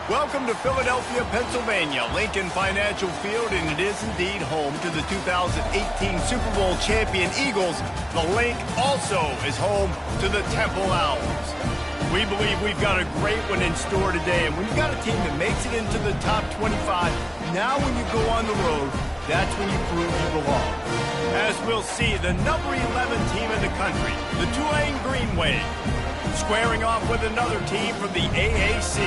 Welcome to Philadelphia, Pennsylvania, Lincoln Financial Field, and it is indeed home to the 2018 Super Bowl champion Eagles. The Link also is home to the Temple Owls. We believe we've got a great one in store today, and when you've got a team that makes it into the top 25, now when you go on the road, that's when you prove you belong. As we'll see, the number 11 team in the country, the Tulane Green Wave, squaring off with another team from the AAC,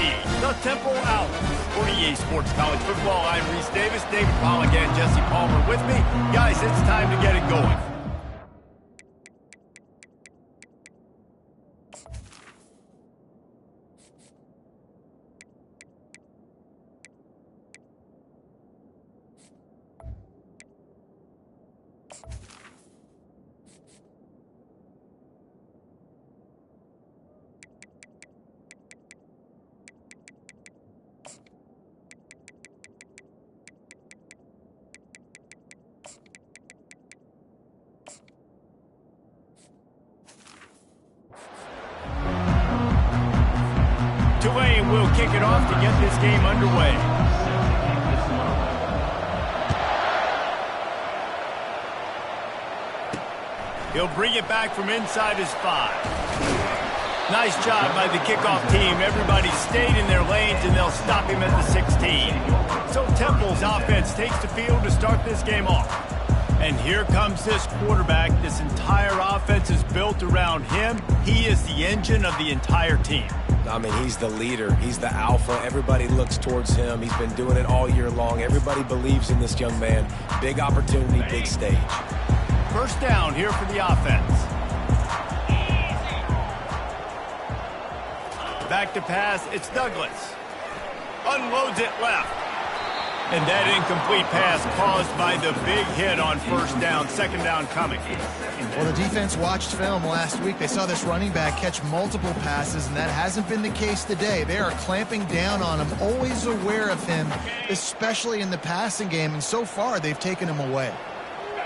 the Temple Owls. For EA Sports College Football, I'm Reese Davis, David Pollock, and Jesse Palmer with me. Guys, it's time to get it going. Tulane will kick it off to get this game underway. He'll bring it back from inside his 5. Nice job by the kickoff team. Everybody stayed in their lanes, and they'll stop him at the 16. So Temple's offense takes the field to start this game off. And here comes this quarterback. This entire offense is built around him. He is the engine of the entire team. I mean, he's the leader. He's the alpha. Everybody looks towards him. He's been doing it all year long. Everybody believes in this young man. Big opportunity, big stage. First down here for the offense. Back to pass, it's Douglas. Unloads it left. And that incomplete pass caused by the big hit on first down. Second down coming. Well, the defense watched film last week. They saw this running back catch multiple passes, and that hasn't been the case today. They are clamping down on him, always aware of him, especially in the passing game, and so far they've taken him away.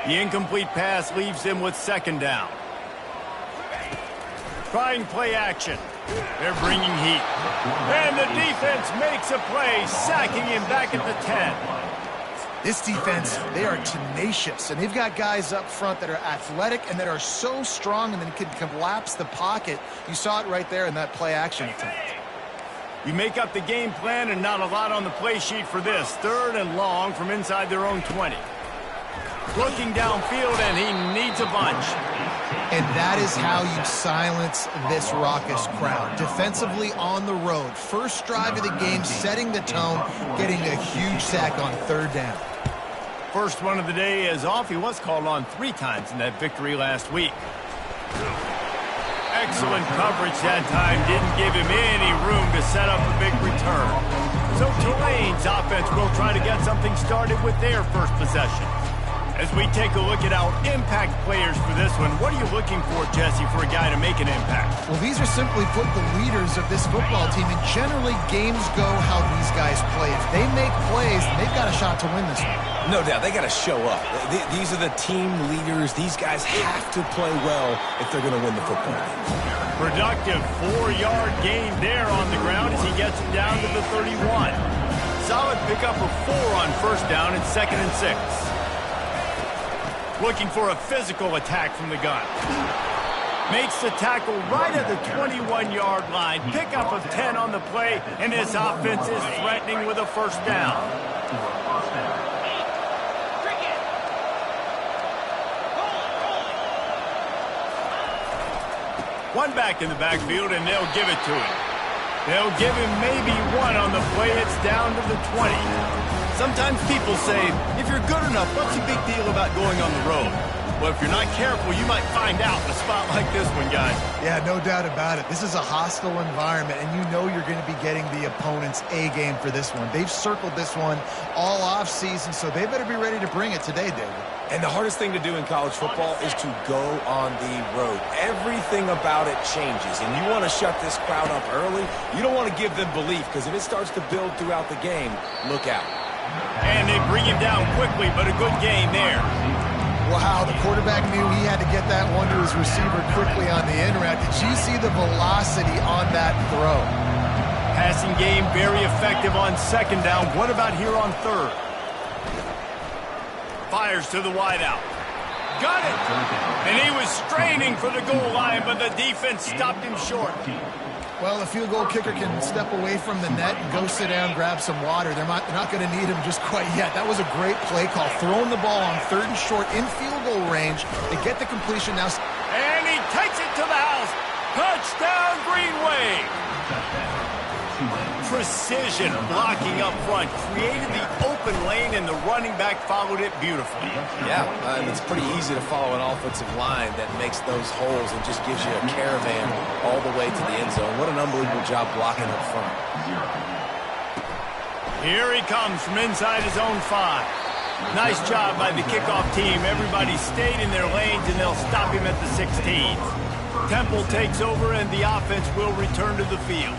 The incomplete pass leaves him with second down. Trying play action. They're bringing heat. And the defense makes a play, sacking him back at the 10. This defense, they are tenacious, and they've got guys up front that are athletic and that are so strong and then can collapse the pocket. You saw it right there in that play action attempt. You make up the game plan and not a lot on the play sheet for this. Third and long from inside their own 20. Looking downfield, and he needs a bunch. And that is how you silence this raucous crowd. Defensively on the road. First drive of the game, setting the tone, getting a huge sack on third down. First one of the day is off. He was called on 3 times in that victory last week. Excellent coverage that time. Didn't give him any room to set up a big return. So Tulane's offense will try to get something started with their first possession. As we take a look at our impact players for this one, what are you looking for, Jesse, for a guy to make an impact? Well, these are simply put the leaders of this football team, and generally games go how these guys play. If they make plays, they've got a shot to win this one. No doubt, they got to show up. These are the team leaders. These guys have to play well if they're going to win the football game. Productive 4-yard gain there on the ground as he gets it down to the 31. Solid pickup of 4 on first down and 2nd and 6. Looking for a physical attack from the gun. Makes the tackle right at the 21-yard line. Pickup of 10 on the play, and this offense is threatening with a first down. One back in the backfield, and they'll give it to him. They'll give him maybe 1 on the play. It's down to the 20. Sometimes people say, if you're good enough, what's the big deal about going on the road? Well, if you're not careful, you might find out in a spot like this one, guys. Yeah, no doubt about it. This is a hostile environment, and you know you're going to be getting the opponent's A game for this one. They've circled this one all offseason, so they better be ready to bring it today, David. And the hardest thing to do in college football is to go on the road. Everything about it changes, and you want to shut this crowd up early. You don't want to give them belief, because if it starts to build throughout the game, look out. And they bring him down quickly, but a good game there. Wow, the quarterback knew he had to get that one to his receiver quickly on the in route. Did you see the velocity on that throw? Passing game very effective on second down. What about here on third? Fires to the wideout. Got it! And he was straining for the goal line, but the defense stopped him short. Well, the field goal kicker can step away from the net and go sit down, grab some water. They're not going to need him just quite yet. That was a great play call. Throwing the ball on third and short in field goal range. They get the completion now. And he takes it to the house. Touchdown, Green Wave. Precision blocking up front. Created the open lane, and the running back followed it beautifully. Yeah, and it's pretty easy to follow an offensive line that makes those holes and just gives you a caravan all the way to the end zone. What an unbelievable job blocking up front. Here he comes from inside his own 5. Nice job by the kickoff team. Everybody stayed in their lanes, and they'll stop him at the 16. Temple takes over, and the offense will return to the field.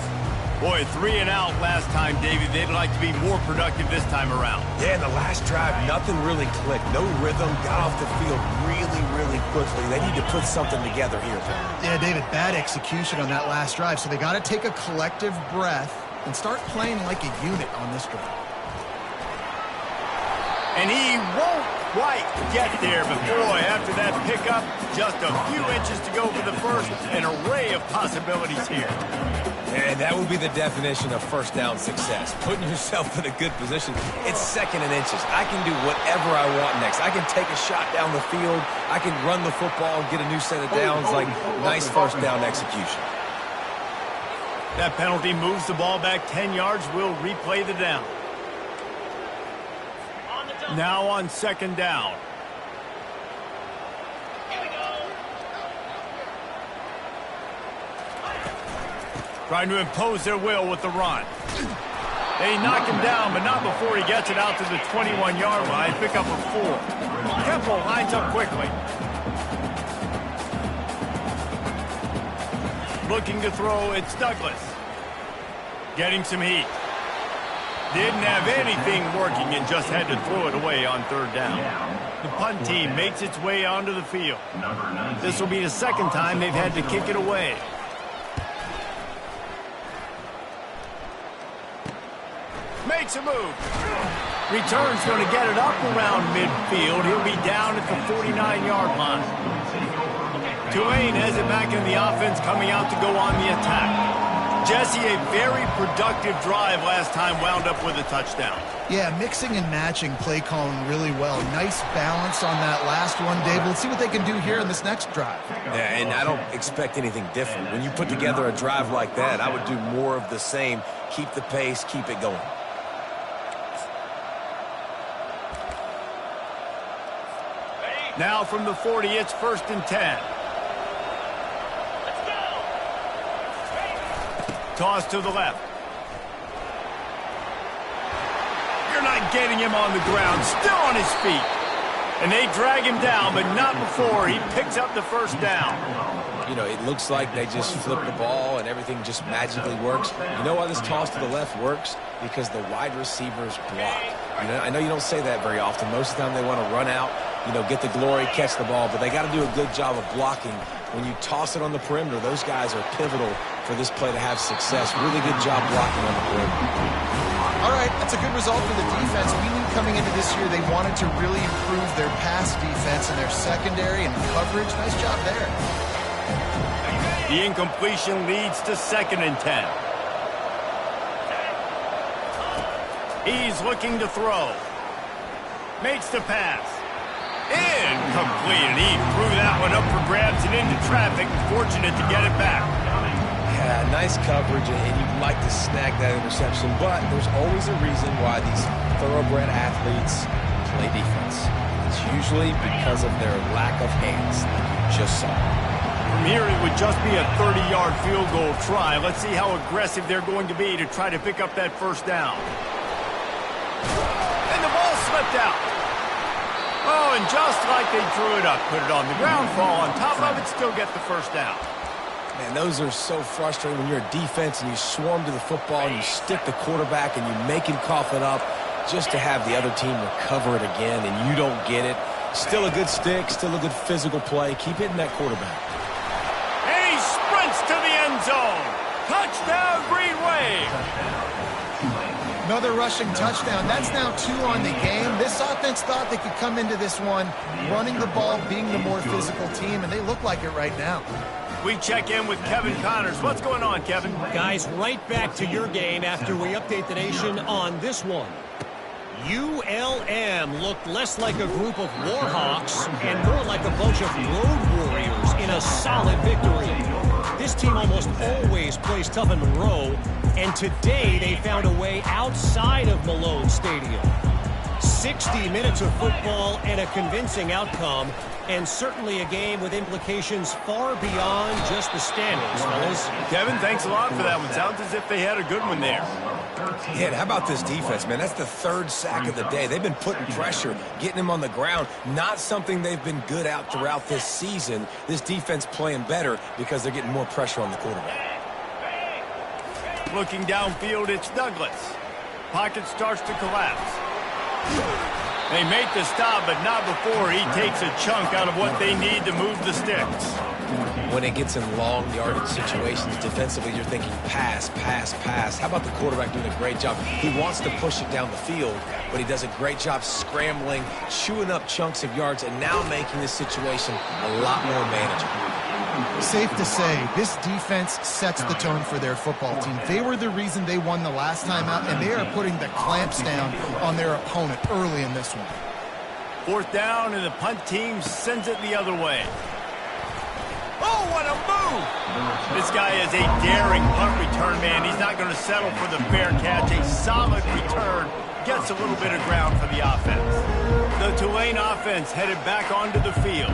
Boy, 3 and out last time, David. They'd like to be more productive this time around. Yeah, in the last drive, nothing really clicked. No rhythm. Got off the field really, really quickly. They need to put something together here. Yeah, David, bad execution on that last drive. So they got to take a collective breath and start playing like a unit on this drive. And he won't quite get there, but boy, after that pickup, just a few inches to go for the first. An array of possibilities here. And that would be the definition of first down success. Putting yourself in a good position. It's second and inches. I can do whatever I want next. I can take a shot down the field. I can run the football and get a new set of downs. Like, nice first down execution. That penalty moves the ball back 10 yards. We'll replay the down. Now on second down. Trying to impose their will with the run. They knock him down, but not before he gets it out to the 21-yard line. Pick up a 4. Temple lines up quickly. Looking to throw, it's Douglas. Getting some heat. Didn't have anything working and just had to throw it away on third down. The punt team makes its way onto the field. This will be the second time they've had to kick it away. Makes a move. Return's going to get it up around midfield. He'll be down at the 49-yard line. Tulane has it back in the offense, coming out to go on the attack. Jesse, a very productive drive last time, wound up with a touchdown. Yeah, mixing and matching play calling really well. Nice balance on that last one, Dave. Let's see what they can do here in this next drive. Yeah, and I don't expect anything different. When you put together a drive like that, I would do more of the same. Keep the pace, keep it going. Now from the 40, it's 1st and 10. Toss to the left. You're not getting him on the ground. Still on his feet. And they drag him down, but not before he picks up the first down. You know, it looks like they just flip the ball and everything just magically works. You know why this toss to the left works? Because the wide receivers block. You know, I know you don't say that very often. Most of the time they want to run out, you know, get the glory, catch the ball, but they got to do a good job of blocking. When you toss it on the perimeter, those guys are pivotal for this play to have success. Really good job blocking on the perimeter. All right, that's a good result for the defense. We knew coming into this year they wanted to really improve their pass defense and their secondary and coverage. Nice job there. The incompletion leads to 2nd and 10. He's looking to throw. Makes the pass. Incomplete, and he threw that one up for grabs and into traffic. Fortunate to get it back. Yeah, nice coverage, and you'd like to snag that interception, but there's always a reason why these thoroughbred athletes play defense. It's usually because of their lack of hands, like you just saw. From here, it would just be a 30-yard field goal try. Let's see how aggressive they're going to be to try to pick up that first down. And the ball slipped out. Oh, and just like they drew it up, put it on the ground, fall on top of it, still get the first down. Man, those are so frustrating when you're a defense and you swarm to the football and you stick the quarterback and you make him cough it up just to have the other team recover it again and you don't get it. Still a good stick, still a good physical play. Keep hitting that quarterback. And he sprints to the end zone. Touchdown, Green Wave! Another rushing touchdown. That's now 2 on the game. This offense thought they could come into this one running the ball, being the more physical team, and they look like it right now. We check in with Kevin Connors. What's going on, Kevin? Guys, right back to your game after we update the nation on this one. ULM looked less like a group of Warhawks and more like a bunch of road warriors in a solid victory. This team almost always plays tough in Monroe, and today they found a way outside of Malone Stadium. 60 minutes of football and a convincing outcome, and certainly a game with implications far beyond just the standings, fellas. Kevin, thanks a lot for that one. Sounds as if they had a good one there. Yeah, and how about this defense, man? That's the 3rd sack of the day. They've been putting pressure, getting him on the ground. Not something they've been good at throughout this season. This defense playing better because they're getting more pressure on the quarterback. Looking downfield, it's Douglas. Pocket starts to collapse. They make the stop, but not before he takes a chunk out of what they need to move the sticks. When it gets in long yardage situations, defensively, you're thinking pass, pass, pass. How about the quarterback doing a great job? He wants to push it down the field, but he does a great job scrambling, chewing up chunks of yards, and now making this situation a lot more manageable. Safe to say, this defense sets the tone for their football team. They were the reason they won the last time out, and they are putting the clamps down on their opponent early in this one. 4th down, and the punt team sends it the other way. Oh, what a move! This guy is a daring punt return man. He's not going to settle for the fair catch. A solid return. Gets a little bit of ground for the offense. The Tulane offense headed back onto the field.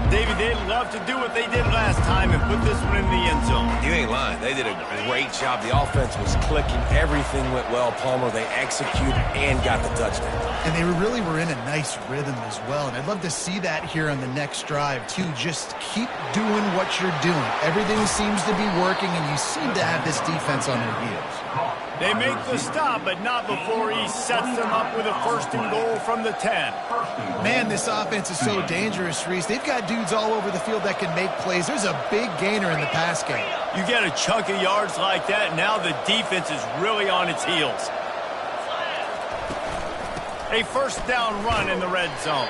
David, they'd love to do what they did last time and put this one in the end zone. You ain't lying. They did a great job. The offense was clicking. Everything went well, Palmer. They executed and got the touchdown. And they really were in a nice rhythm as well. And I'd love to see that here on the next drive, too. Just keep doing what you're doing. Everything seems to be working, and you seem to have this defense on their heels. They make the stop, but not before he sets them up with a 1st and goal from the 10. Man, this offense is so dangerous, Reese. They've got dudes all over the field that can make plays. There's a big gainer in the pass game. You get a chunk of yards like that, now the defense is really on its heels. A 1st down run in the red zone.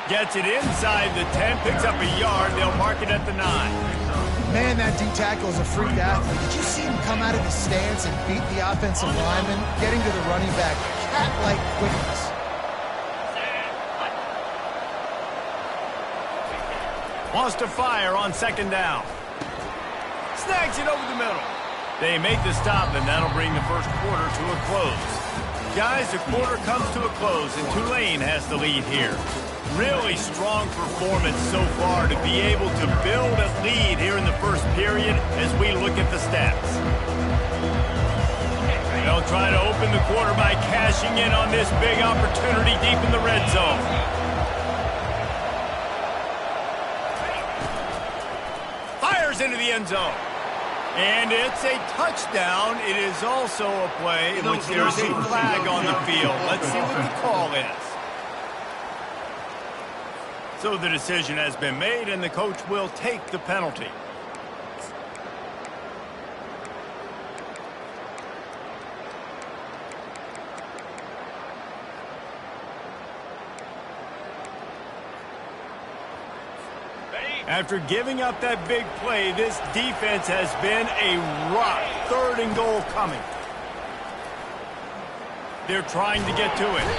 Gets it inside the 10, picks up a yard. They'll mark it at the 9. Man, that D-tackle is a freak athlete. Did you see him come out of his stance and beat the offensive lineman, getting to the running back? Cat-like quickness. Wants to fire on 2nd down. Snags it over the middle. They make the stop, and that'll bring the 1st quarter to a close. Guys, the quarter comes to a close, and Tulane has the lead here. Really strong performance so far to be able to build a lead here in the 1st period as we look at the stats. They'll try to open the quarter by cashing in on this big opportunity deep in the red zone. Fires into the end zone. And it's a touchdown. It is also a play in which there's a flag on the field. Let's see what the call is. So the decision has been made, and the coach will take the penalty. After giving up that big play, this defense has been a rock. 3rd and goal coming. They're trying to get to it.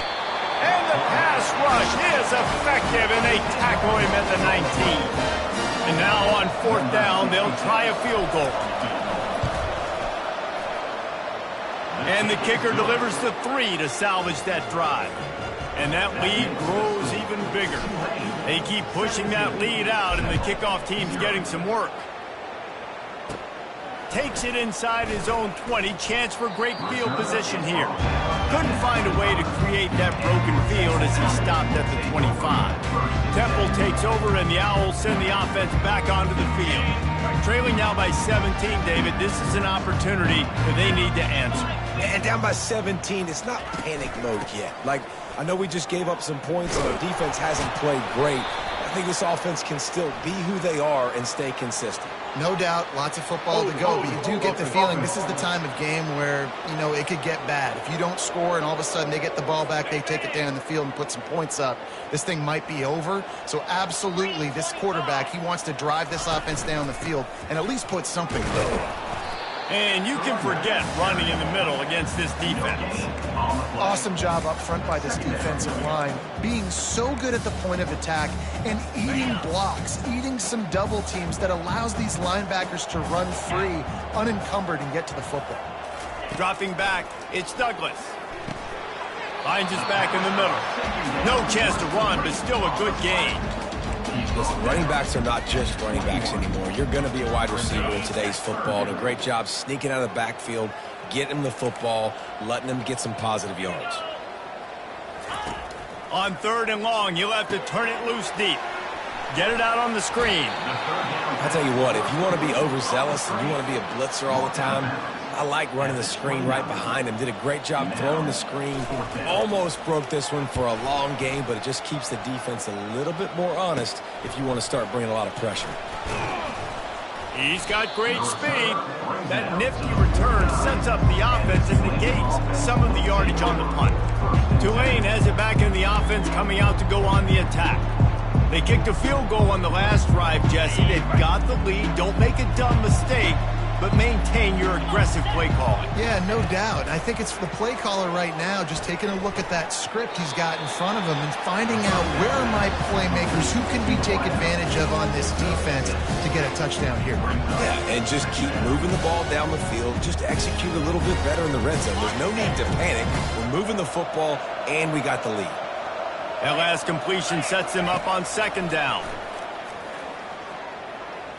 And the pass rush is effective, and they tackle him at the 19. And now on 4th down, they'll try a field goal. And the kicker delivers the 3 to salvage that drive. And that lead grows even bigger. They keep pushing that lead out, and the kickoff team's getting some work. Takes it inside his own 20. Chance for great field position here. Couldn't find a way to create that broken field as he stopped at the 25. Temple takes over, and the Owls send the offense back onto the field. Trailing now by 17, David, this is an opportunity that they need to answer. And down by 17, it's not panic mode yet. Like, I know we just gave up some points, and our defense hasn't played great. think this offense can still be who they are and stay consistent. No doubt, lots of football to go, but you do get the feeling this is the time of game where, you know, it could get bad. If you don't score and all of a sudden they get the ball back, they take it down the field and put some points up, this thing might be over. So absolutely, this quarterback, he wants to drive this offense down the field and at least put something there. And you can forget running in the middle against this defense. Awesome job up front by this defensive line, being so good at the point of attack and eating blocks, eating some double teams that allows these linebackers to run free, unencumbered, and get to the football. Dropping back, it's Douglas. Finds his back in the middle. No chance to run, but still a good game. Listen, running backs are not just running backs anymore. You're going to be a wide receiver in today's football. And a great job sneaking out of the backfield, getting him the football, letting him get some positive yards. On 3rd and long, you'll have to turn it loose deep. Get it out on the screen. I tell you what, if you want to be overzealous and you want to be a blitzer all the time, I like running the screen right behind him. Did a great job throwing the screen. Almost broke this one for a long game, but it just keeps the defense a little bit more honest if you want to start bringing a lot of pressure. He's got great speed. That nifty return sets up the offense and negates some of the yardage on the punt. Tulane has it back in the offense, coming out to go on the attack. They kicked a field goal on the last drive, Jesse. They've got the lead. Don't make a dumb mistake, but maintain your aggressive play calling. Yeah, no doubt. I think it's the play caller right now just taking a look at that script he's got in front of him and finding out where are my playmakers, who can we take advantage of on this defense to get a touchdown here. Yeah, and just keep moving the ball down the field. Just execute a little bit better in the red zone. There's no need to panic. We're moving the football, and we got the lead. That last completion sets him up on 2nd down.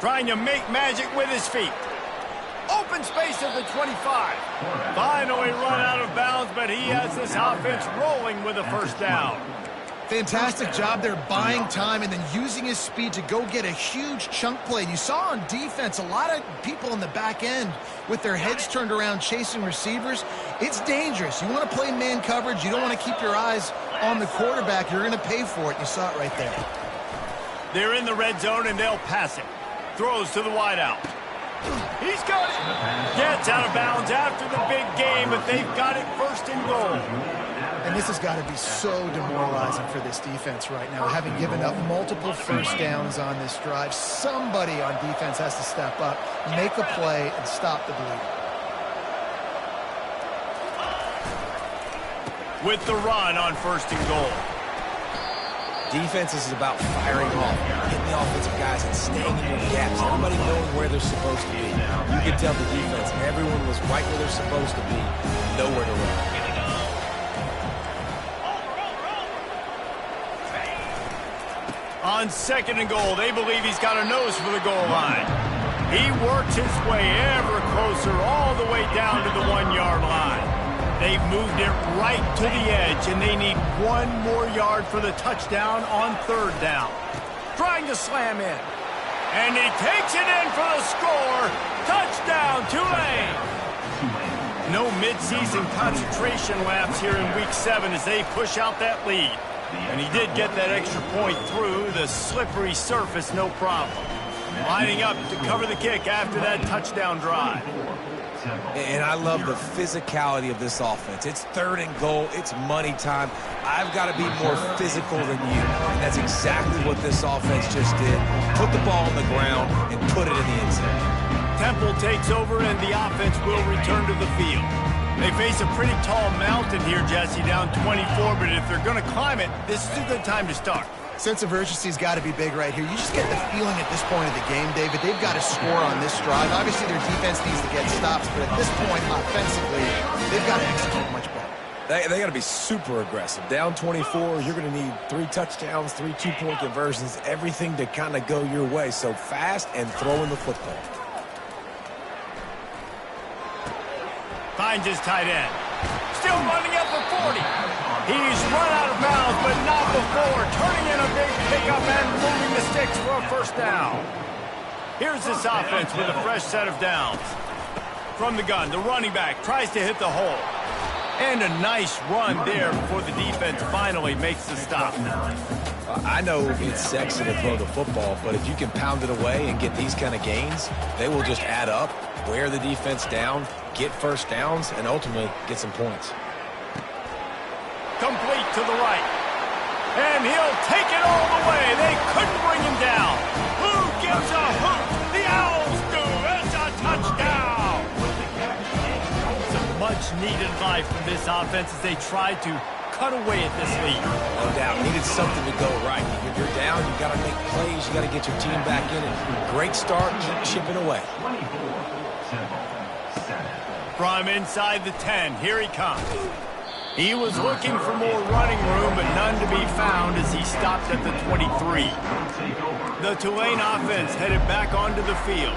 Trying to make magic with his feet. Open space at the 25. Finally run out of bounds, but he has this offense rolling with a 1st down. Fantastic job there buying time and then using his speed to go get a huge chunk play. And you saw on defense a lot of people in the back end with their heads turned around chasing receivers. It's dangerous. You want to play man coverage. You don't want to keep your eyes on the quarterback. You're going to pay for it. You saw it right there. They're in the red zone and they'll pass it. Throws to the wideout. He's got it. Gets out of bounds after the big game, but they've got it 1st and goal. And this has got to be so demoralizing for this defense right now, having given up multiple 1st downs on this drive. Somebody on defense has to step up, make a play, and stop the bleeding. With the run on 1st and goal. Defense is about firing off, hitting the offensive guys and staying in their gaps. Everybody knowing where they're supposed to be. You can tell the defense, everyone was right where they're supposed to be, nowhere to run. On 2nd and goal, they believe he's got a nose for the goal line. He works his way ever closer all the way down to the 1-yard line. They've moved it right to the edge, and they need 1 more yard for the touchdown on 3rd down. Trying to slam in. And he takes it in for the score. Touchdown, Tulane. No midseason concentration lapse here in Week 7 as they push out that lead. And he did get that extra point through the slippery surface, no problem. Lining up to cover the kick after that touchdown drive. And I love the physicality of this offense. It's 3rd and goal. It's money time. I've got to be more physical than you. And that's exactly what this offense just did. Put the ball on the ground and put it in the end zone. Temple takes over and the offense will return to the field. They face a pretty tall mountain here, Jesse, down 24, but if they're going to climb it, this is a good time to start. Sense of urgency's got to be big right here. You just get the feeling at this point of the game, David, they've got to score on this drive. Obviously, their defense needs to get stops, but at this point, offensively, they've got to execute much better. They got to be super aggressive. Down 24, you're going to need 3 touchdowns, 3 2-point conversions, everything to kind of go your way. So fast and throwing the football. Finds his tight end. Still running up the 40. He's run out of bounds, but not before. Turning in a big pickup and moving the sticks for a 1st down. Here's this offense with a fresh set of downs. From the gun, the running back tries to hit the hole. And a nice run there before the defense finally makes the stop. I know it's sexy to throw the football, but if you can pound it away and get these kind of gains, they will just add up, wear the defense down, get first downs, and ultimately get some points. Complete to the right. And he'll take it all the way. They couldn't bring him down. Who gives a hoot? The Owls do. It's a touchdown. Some much-needed life from this offense as they tried to cut away at this lead. No doubt. Needed something to go right. If you're down, you got to make plays. You got to get your team back in it. Great start. Keep chipping away. From inside the 10, here he comes. He was looking for more running room, but none to be found as he stopped at the 23. The Tulane offense headed back onto the field.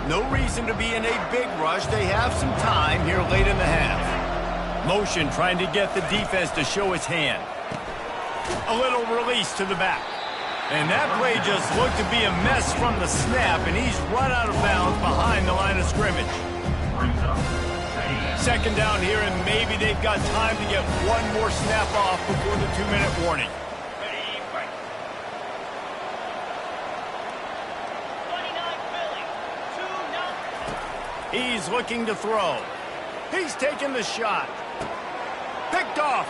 No reason to be in a big rush. They have some time here late in the half. Motion trying to get the defense to show its hand. A little release to the back. And that play just looked to be a mess from the snap, and he's run out of bounds behind the line of scrimmage. Second down here, and maybe they've got time to get one more snap off before the 2-minute warning. He's looking to throw. He's taking the shot. Picked off.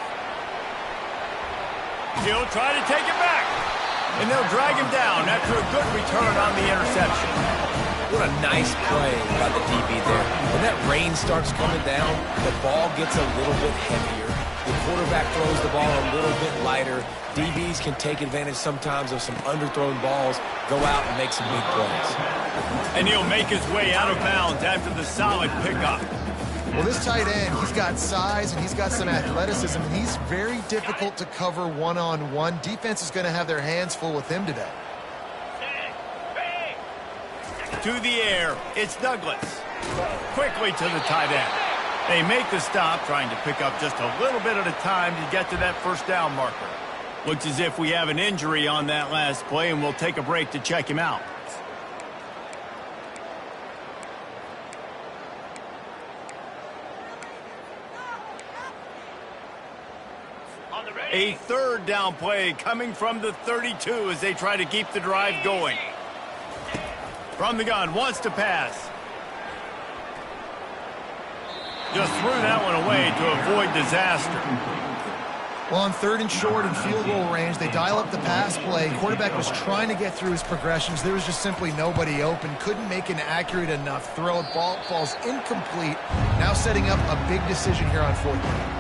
He'll try to take it back. And they'll drag him down after a good return on the interception. What a nice play by the DB there. When that rain starts coming down, the ball gets a little bit heavier. The quarterback throws the ball a little bit lighter. DBs can take advantage sometimes of some underthrown balls, go out and make some big plays. And he'll make his way out of bounds after the solid pickup. Well, this tight end, he's got size and he's got some athleticism, and he's very difficult to cover one-on-one. Defense is going to have their hands full with him today. To the air, it's Douglas. Quickly to the tight end. They make the stop, trying to pick up just a little bit at a time to get to that first down marker. Looks as if we have an injury on that last play, and we'll take a break to check him out. A third down play coming from the 32 as they try to keep the drive going. From the gun, wants to pass. Just threw that one away to avoid disaster. Well, on 3rd and short and field goal range, they dial up the pass play. Quarterback was trying to get through his progressions. There was just simply nobody open. Couldn't make an accurate enough throw. Ball falls incomplete. Now setting up a big decision here on 4th down.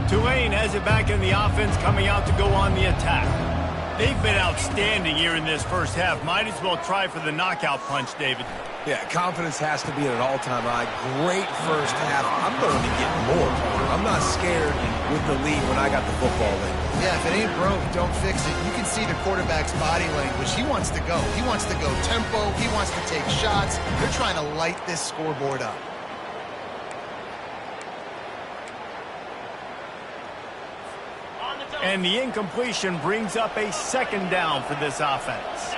Tulane has it back in the offense, coming out to go on the attack. They've been outstanding here in this first half. Might as well try for the knockout punch, David. Yeah, confidence has to be at an all-time high. Great first half. I'm going to get more. I'm not scared with the lead when I got the football in. Yeah, if it ain't broke, don't fix it. You can see the quarterback's body language. He wants to go. He wants to go tempo. He wants to take shots. They're trying to light this scoreboard up. And the incompletion brings up a 2nd down for this offense.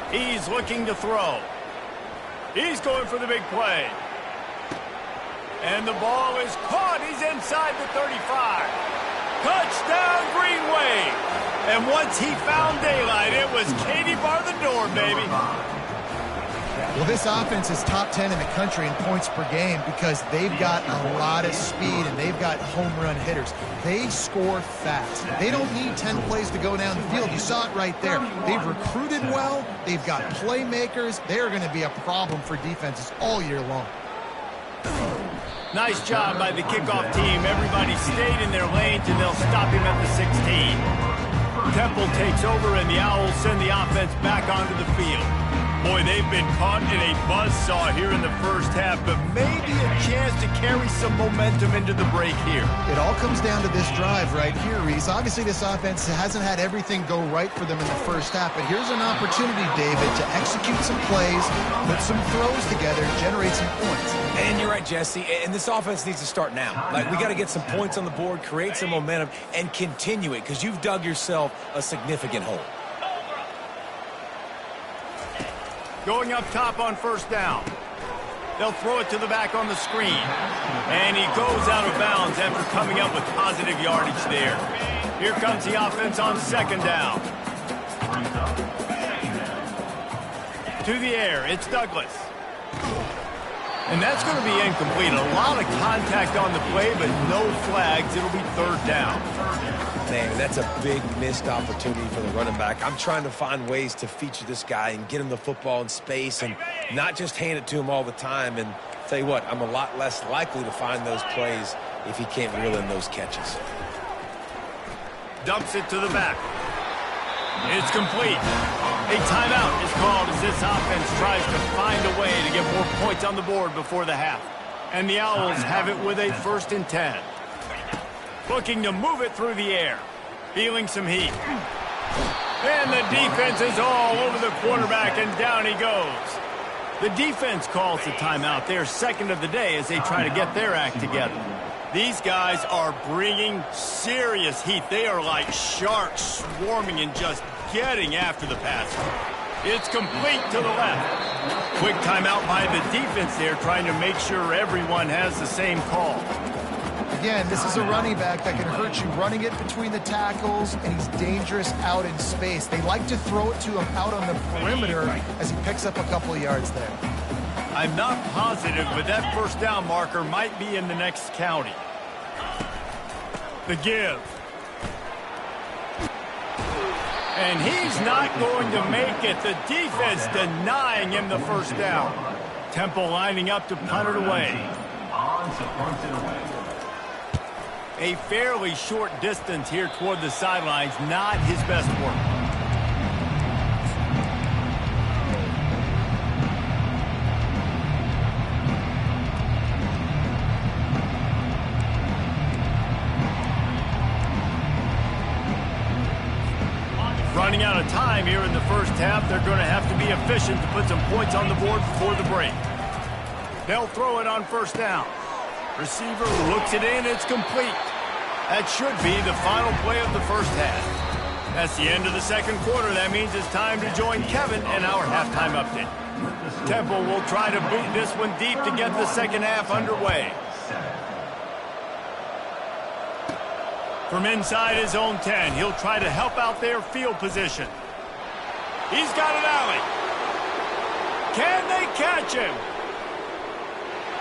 He's looking to throw. He's going for the big play. And the ball is caught. He's inside the 35. Touchdown, Green Wave. And once he found daylight, it was Katie bar the door, baby. Well, this offense is top 10 in the country in points per game because they've got a lot of speed and they've got home run hitters. They score fast. They don't need 10 plays to go down the field. You saw it right there. They've recruited well. They've got playmakers. They're going to be a problem for defenses all year long. Nice job by the kickoff team. Everybody stayed in their lanes, and they'll stop him at the 16. Temple takes over, and the Owls send the offense back onto the field. Boy, they've been caught in a buzzsaw here in the first half, but maybe a chance to carry some momentum into the break here. It all comes down to this drive right here, Reese. Obviously, this offense hasn't had everything go right for them in the first half, but here's an opportunity, David, to execute some plays, put some throws together, generate some points. And you're right, Jesse, and this offense needs to start now. Like, we got to get some points on the board, create some momentum, and continue it, because you've dug yourself a significant hole. Going up top on first down. They'll throw it to the back on the screen. And he goes out of bounds after coming up with positive yardage there. Here comes the offense on second down. To the air, it's Douglas. And that's going to be incomplete. A lot of contact on the play, but no flags. It'll be third down. Man, that's a big missed opportunity for the running back. I'm trying to find ways to feature this guy and get him the football in space and not just hand it to him all the time. And tell you what, I'm a lot less likely to find those plays if he can't reel in those catches. Dumps it to the back. It's complete. A timeout is called as this offense tries to find a way to get more points on the board before the half. And the Owls have it with a 1st and 10. Looking to move it through the air. Feeling some heat. And the defense is all over the quarterback, and down he goes. The defense calls the timeout. They're second of the day as they try to get their act together. These guys are bringing serious heat. They are like sharks swarming and just getting after the passer. It's complete to the left. Quick timeout by the defense there, trying to make sure everyone has the same call. Again, this is a running back that can hurt you running it between the tackles, and he's dangerous out in space. They like to throw it to him out on the perimeter as he picks up a couple of yards there. I'm not positive, but that first down marker might be in the next county. The give. And he's not going to make it. The defense denying him the first down. Temple lining up to punt it away. A fairly short distance here toward the sidelines, not his best work. Running out of time here in the first half. They're going to have to be efficient to put some points on the board before the break. They'll throw it on first down. Receiver looks it in. It's complete. That should be the final play of the first half. That's the end of the second quarter. That means it's time to join Kevin in our halftime update. Temple will try to boot this one deep to get the second half underway. From inside his own 10, he'll try to help out their field position. He's got an alley. Can they catch him?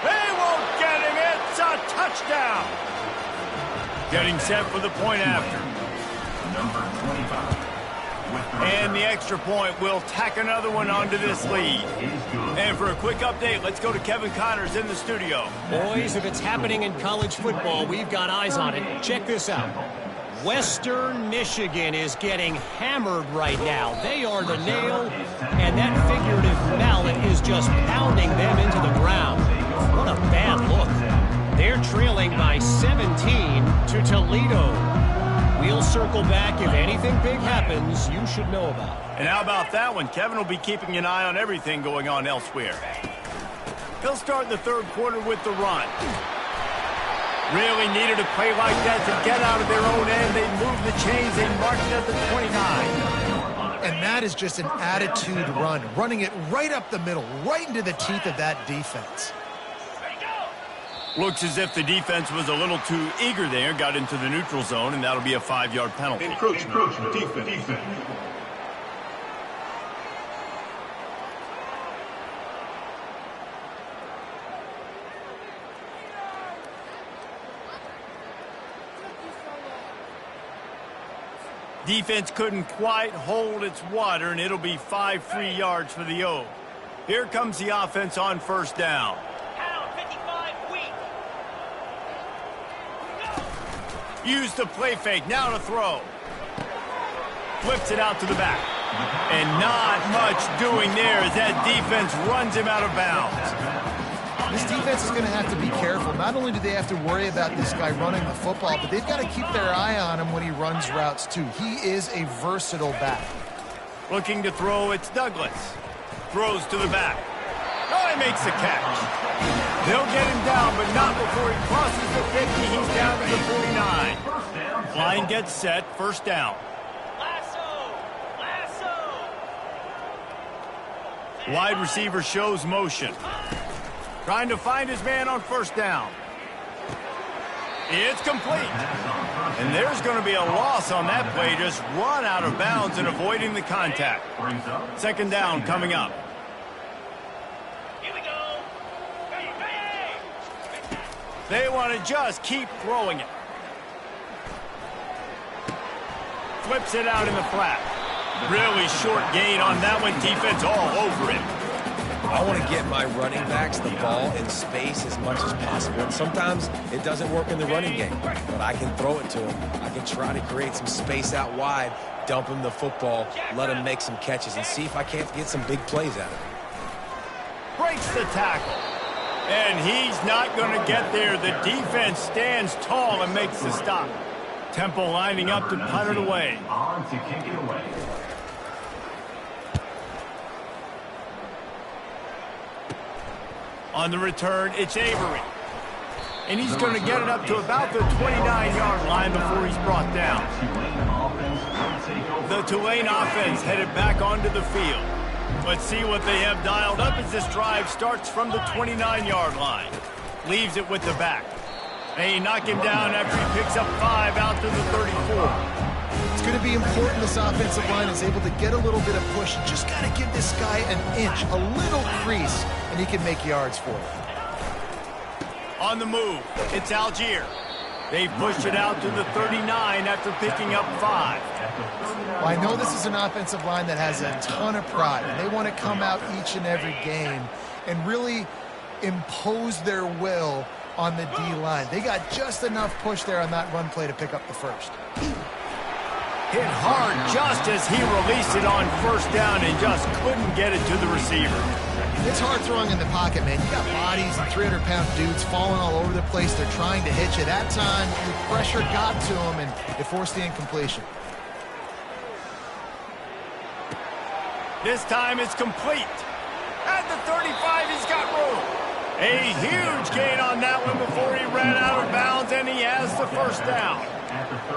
They won't get him. It's a touchdown. Getting set for the point after. And the extra point will tack another one onto this lead. And for a quick update, let's go to Kevin Connors in the studio. Boys, if it's happening in college football, we've got eyes on it. Check this out. Western Michigan is getting hammered right now. They are the nail, and that figurative mallet is just pounding them into the ground. What a bad look. They're trailing by 17 to Toledo. We'll circle back. If anything big happens, you should know about it. And how about that one? Kevin will be keeping an eye on everything going on elsewhere. He'll start the third quarter with the run. Really needed a play like that to get out of their own end. They moved the chains. They marked it at the 29. And that is just an attitude run, running it right up the middle, right into the teeth of that defense. Looks as if the defense was a little too eager there, got into the neutral zone, and that'll be a 5-yard penalty. Encroachment. Defense. Defense couldn't quite hold its water, and it'll be 5 free yards for the O. Here comes the offense on first down. Use the play fake, now to throw. Flips it out to the back. And not much doing there as that defense runs him out of bounds. This defense is going to have to be careful. Not only do they have to worry about this guy running the football, but they've got to keep their eye on him when he runs routes too. He is a versatile back. Looking to throw, it's Douglas. Throws to the back. Oh, he makes the catch. They'll get him down, but not before he crosses the 50. He's down to the 49. Line gets set, first down. Wide receiver shows motion. Trying to find his man on first down. It's complete. And there's going to be a loss on that play. Just run out of bounds and avoiding the contact. Second down coming up. Here we go. They want to just keep throwing it. Flips it out in the flat. Really short gain on that one. Defense all over him. I want to get my running backs the ball in space as much as possible. And sometimes it doesn't work in the running game, but I can throw it to him. I can try to create some space out wide, dump him the football, let him make some catches, and see if I can't get some big plays out of him. Breaks the tackle. And he's not going to get there. The defense stands tall and makes the stop. Temple lining up to punt it away. On to kick it away. On the return, it's Avery. And he's going to get it up to about the 29-yard line before he's brought down. The Tulane offense headed back onto the field. Let's see what they have dialed up as this drive starts from the 29-yard line. Leaves it with the back. They knock him down after he picks up 5 out to the 34. It's going to be important this offensive line is able to get a little bit of push. You just got to give this guy an inch, a little crease, and he can make yards for it. On the move, it's Algier. They push it out to the 39 after picking up 5. Well, I know this is an offensive line that has a ton of pride, and they want to come out each and every game and really impose their will on the D-line. They got just enough push there on that run play to pick up the first. Hit hard just as he released it on first down and just couldn't get it to the receiver. It's hard throwing in the pocket, man. You got bodies and 300-pound dudes falling all over the place. They're trying to hit you. That time, the pressure got to him, and it forced the incompletion. This time it's complete. At the 35, he's got room. A huge gain on that one before he ran out of bounds, and he has the first down.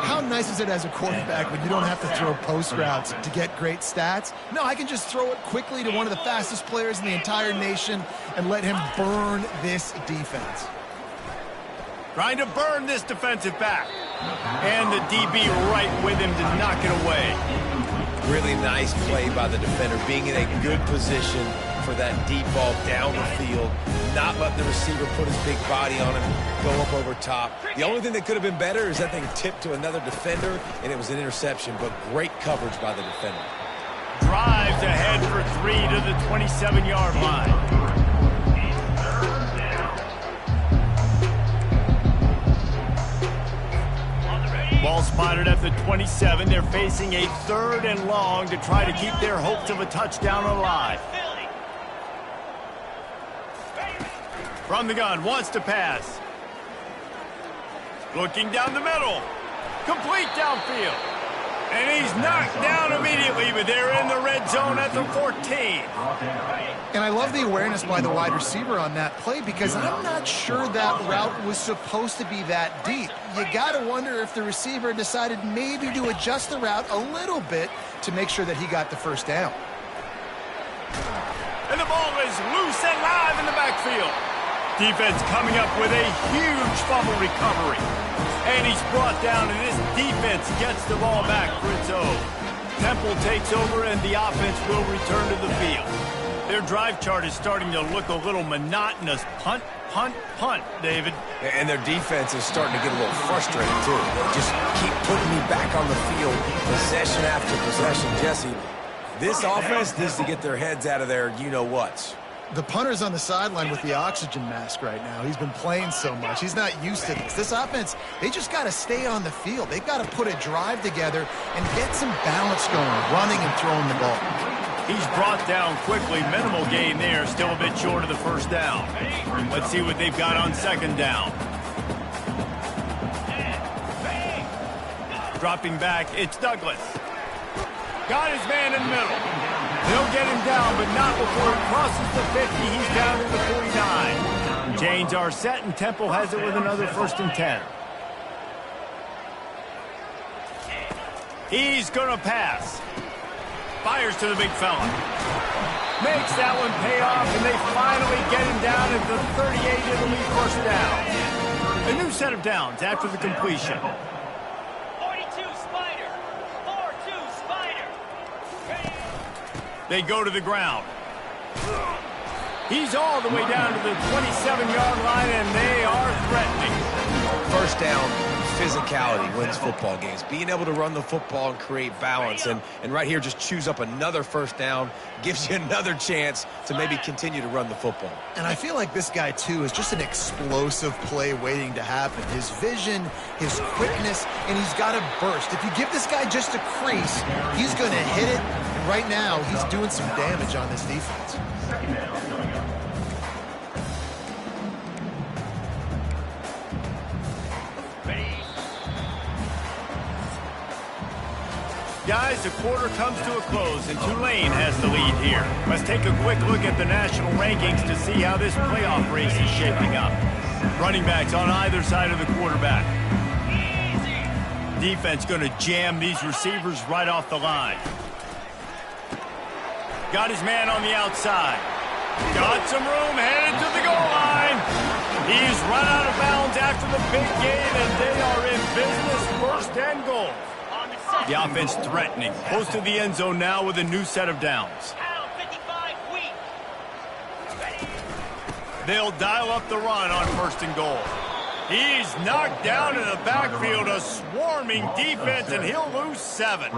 How nice is it as a quarterback when you don't have to throw post routes to get great stats? No, I can just throw it quickly to one of the fastest players in the entire nation and let him burn this defense. Trying to burn this defensive back. And the DB right with him to knock it away. Really nice play by the defender, being in a good position for that deep ball down the field, not letting the receiver put his big body on him, go up over top. The only thing that could have been better is that thing tipped to another defender, and it was an interception, but great coverage by the defender. Drives ahead for 3 to the 27-yard line. Ball spotted at the 27. They're facing a 3rd and long to try to keep their hopes of a touchdown alive. From the gun, wants to pass. Looking down the middle. Complete downfield. And he's knocked down immediately, but they're in the red zone at the 14. And I love the awareness by the wide receiver on that play because I'm not sure that route was supposed to be that deep. You got to wonder if the receiver decided maybe to adjust the route a little bit to make sure that he got the first down. And the ball is loose and live in the backfield. Defense coming up with a huge fumble recovery. And he's brought down, and this defense gets the ball back for its own. Temple takes over, and the offense will return to the field. Their drive chart is starting to look a little monotonous. Punt, punt, punt, David. And their defense is starting to get a little frustrated, too. They just keep putting me back on the field, possession after possession. Jesse, this offense needs to get their heads out of their you-know-whats. The punter's on the sideline with the oxygen mask right now. He's been playing so much. He's not used to this. This offense, they just got to stay on the field. They've got to put a drive together and get some balance going, running and throwing the ball. He's brought down quickly. Minimal gain there. Still a bit short of the first down. Let's see what they've got on second down. Dropping back, it's Douglas. Got his man in the middle. They'll get him down, but not before he crosses the 50. He's down to the 49. Chains are set, and Temple has it with another 1st and 10. He's going to pass. Fires to the big fella. Makes that one pay off, and they finally get him down at the 38. It'll be 1st down. A new set of downs after the completion. They go to the ground. He's all the way down to the 27-yard line, and they are threatening. First down, physicality wins football games. Being able to run the football and create balance. And right here, just choose up another 1st down, gives you another chance to maybe continue to run the football. And I feel like this guy, too, is just an explosive play waiting to happen. His vision, his quickness, and he's got a burst. If you give this guy just a crease, he's going to hit it. And right now, he's doing some damage on this defense. Guys, the quarter comes to a close, and Tulane has the lead here. Let's take a quick look at the national rankings to see how this playoff race is shaping up. Running backs on either side of the quarterback. Defense going to jam these receivers right off the line. Got his man on the outside. Got some room, headed to the goal line. He's run out of bounds after the big gain, and they are in business. 1st and goal. The offense threatening. Close to the end zone now with a new set of downs. They'll dial up the run on 1st and goal. He's knocked down in the backfield, a swarming defense, and he'll lose 7.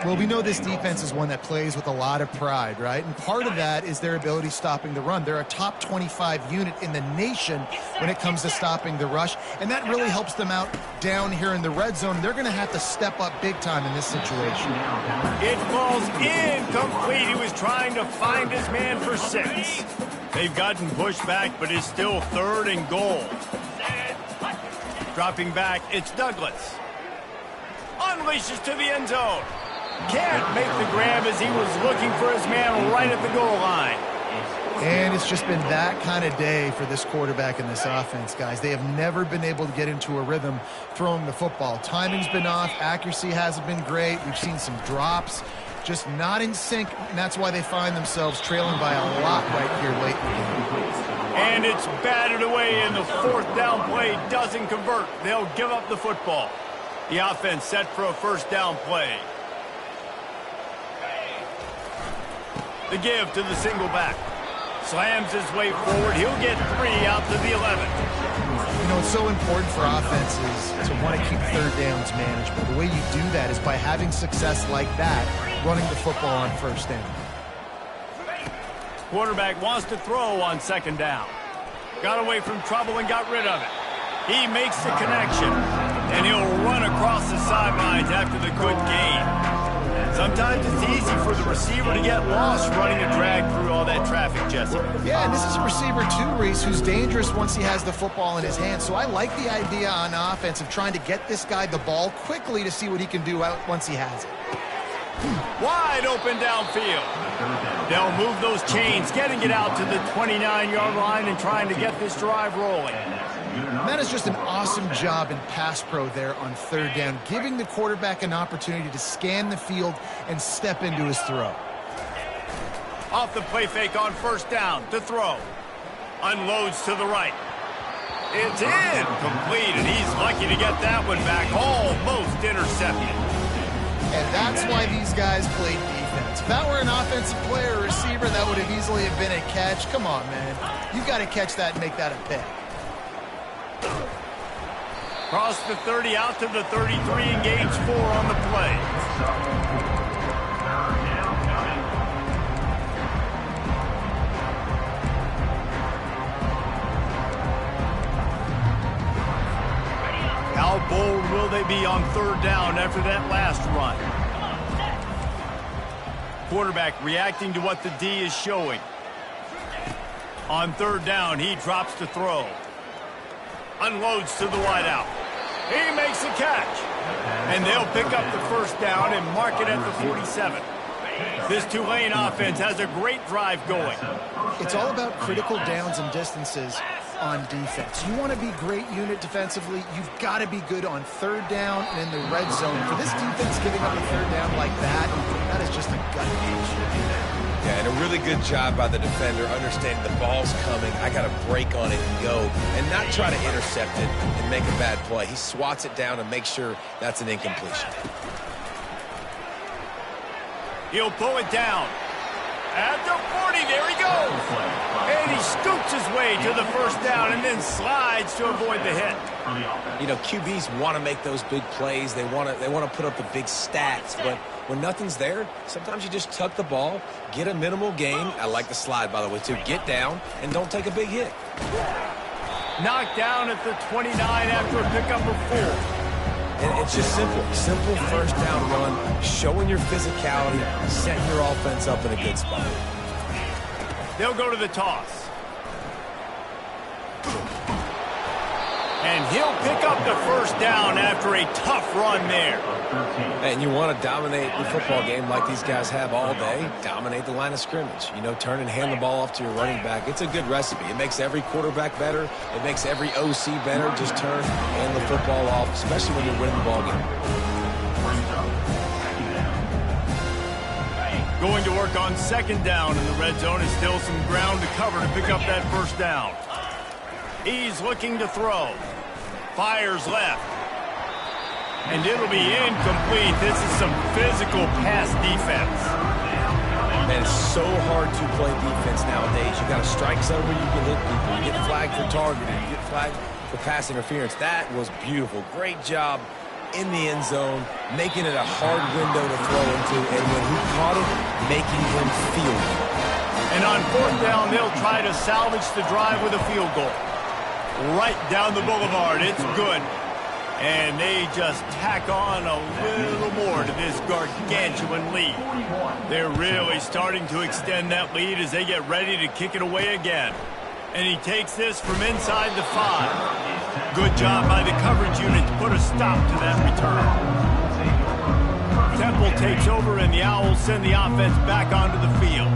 Well, we know this defense is one that plays with a lot of pride, right? And part of that is their ability stopping the run. They're a top 25 unit in the nation when it comes to stopping the rush, and that really helps them out down here in the red zone. They're going to have to step up big time in this situation. It falls incomplete. He was trying to find his man for 6. They've gotten pushed back, but it's still 3rd and goal. Dropping back, it's Douglas. Unleashes to the end zone. Can't make the grab as he was looking for his man right at the goal line. And it's just been that kind of day for this quarterback and this offense, guys. They have never been able to get into a rhythm throwing the football. Timing's been off. Accuracy hasn't been great. We've seen some drops. Just not in sync, and that's why they find themselves trailing by a lot right here late in the game. And it's batted away, and the 4th down play doesn't convert. They'll give up the football. The offense set for a 1st down play. The give to the single back. Slams his way forward. He'll get 3 out to the 11. You know, it's so important for offenses to want to keep 3rd downs manageable. The way you do that is by having success like that, running the football on 1st down. Quarterback wants to throw on 2nd down. Got away from trouble and got rid of it. He makes the connection, and he'll run across the sidelines after the good gain. Sometimes it's easy for the receiver to get lost running a drag through all that traffic, Jesse. Yeah, and this is a receiver too, Reese, who's dangerous once he has the football in his hands. So I like the idea on offense of trying to get this guy the ball quickly to see what he can do once he has it. Wide open downfield. They'll move those chains, getting it out to the 29-yard line and trying to get this drive rolling. That is just an awesome job in pass pro there on 3rd down, giving the quarterback an opportunity to scan the field and step into his throw. Off the play fake on 1st down to throw. Unloads to the right. It's incomplete, and he's lucky to get that one back. Almost intercepted. And that's why these guys play defense. If that were an offensive player or receiver, that would have easily have been a catch. Come on, man. You got to catch that and make that a pick. Cross the 30 out to the 33 and gains 4 on the play. be on third down after that last run. Quarterback reacting to what the D is showing. On third down, he drops to throw. Unloads to the wideout. He makes the catch. And they'll pick up the first down and mark it at the 47. This Tulane offense has a great drive going. It's all about critical downs and distances on defense. You want to be great unit defensively, you've got to be good on third down and in the red zone. For this defense giving up a third down like that is just a gut punch. Yeah, and a really good job by the defender understanding the ball's coming. I got to break on it and go, and not try to intercept it and make a bad play. He swats it down and makes sure that's an incompletion. He'll pull it down. At the 40, there he goes. And he scoops his way to the first down and then slides to avoid the hit. You know, QBs want to make those big plays. They want to put up the big stats, but when nothing's there, sometimes you just tuck the ball, get a minimal gain. I like the slide, by the way, too. Get down and don't take a big hit. Knocked down at the 29 after a pickup of 4. And it's just simple first down run, showing your physicality, setting your offense up in a good spot. They'll go to the toss. And he'll pick up the first down after a tough run there. And you want to dominate the football game like these guys have all day. Dominate the line of scrimmage. You know, turn and hand the ball off to your running back. It's a good recipe. It makes every quarterback better. It makes every OC better. Just turn, hand the football off, especially when you're winning the ball game. Going to work on second down in the red zone is still some ground to cover to pick up that first down. He's looking to throw. Fires left. And it'll be incomplete. This is some physical pass defense. Man, it's so hard to play defense nowadays. You got a strike zone where you can hit people. You get flagged for targeting. You get flagged for pass interference. That was beautiful. Great job in the end zone, making it a hard window to throw into. And when he caught it, making him feel it. And on fourth down, they'll try to salvage the drive with a field goal. Right down the boulevard. It's good. And they just tack on a little more to this gargantuan lead. They're really starting to extend that lead as they get ready to kick it away again. And he takes this from inside the 5. Good job by the coverage unit to put a stop to that return. Temple takes over and the Owls send the offense back onto the field.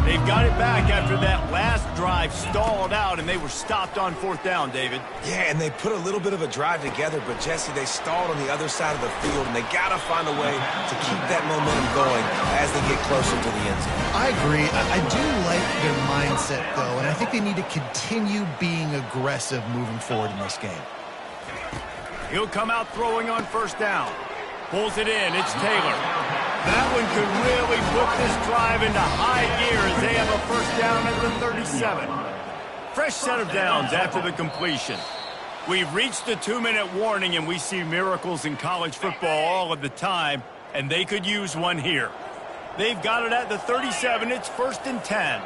They've got it back after that last drive stalled out, and they were stopped on fourth down, David. Yeah, and they put a little bit of a drive together, but, Jesse, they stalled on the other side of the field, and they got to find a way to keep that momentum going as they get closer to the end zone. I agree. I do like their mindset, though, and I think they need to continue being aggressive moving forward in this game. He'll come out throwing on first down. Pulls it in. It's Taylor. That one could really put this drive into high gear as they have a first down at the 37. Fresh set of downs after the completion. We've reached the 2-minute warning, and we see miracles in college football all of the time, and they could use one here. They've got it at the 37. It's 1st and 10.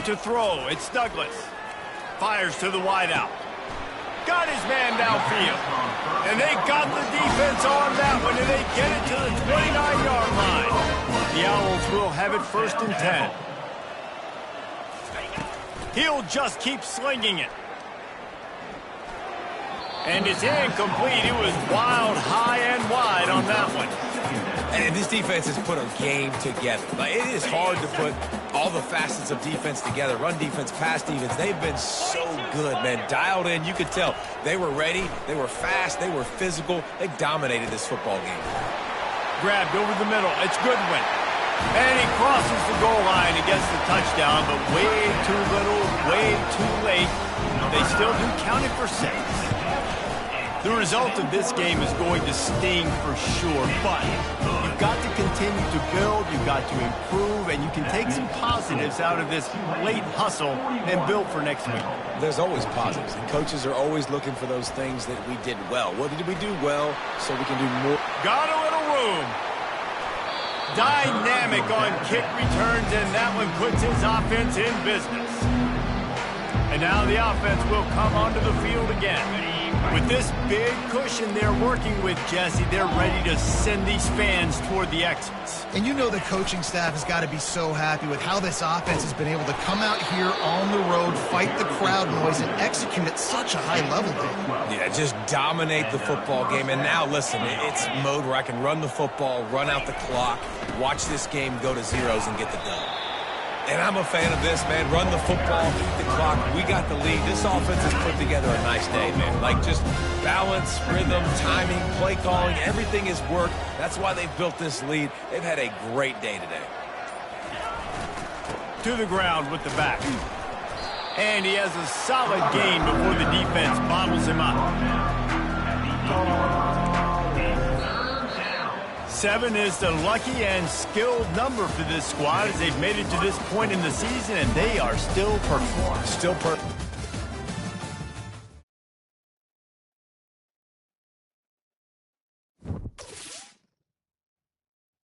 To throw, it's Douglas. Fires to the wideout. Got his man downfield. And they got the defense on that one, and they get it to the 29-yard line. The Owls will have it 1st and 10. He'll just keep slinging it. And it's incomplete. It was wild, high and wide on that one. And this defense has put a game together. Like, it is hard to put all the facets of defense together. Run defense, pass defense. They've been so good, man. Dialed in. You could tell they were ready. They were fast. They were physical. They dominated this football game. Grabbed over the middle. It's Goodwin. And he crosses the goal line and gets the touchdown, but way too little, way too late. They still do count it for 6. The result of this game is going to sting for sure, but you've got to continue to build, you've got to improve, and you can take some positives out of this late hustle and build for next week. There's always positives, and coaches are always looking for those things that we did well. What did we do well so we can do more? Got a little room. Dynamic on kick returns, and that one puts his offense in business. And now the offense will come onto the field again. With this big cushion they're working with, Jesse, they're ready to send these fans toward the exits. And you know the coaching staff has got to be so happy with how this offense has been able to come out here on the road, fight the crowd noise, and execute at such a high level, Dave. Yeah, just dominate the football game. And now, listen, it's mode where I can run the football, run out the clock, watch this game go to zeros and get the dub. And I'm a fan of this, man. Run the football, eat the clock. We got the lead. This offense has put together a nice day, man. Like, just balance, rhythm, timing, play calling, everything has worked. That's why they've built this lead. They've had a great day today. To the ground with the back. And he has a solid gain before the defense bottles him up. 7 is the lucky and skilled number for this squad as they've made it to this point in the season, and they are still performing. Still perfect.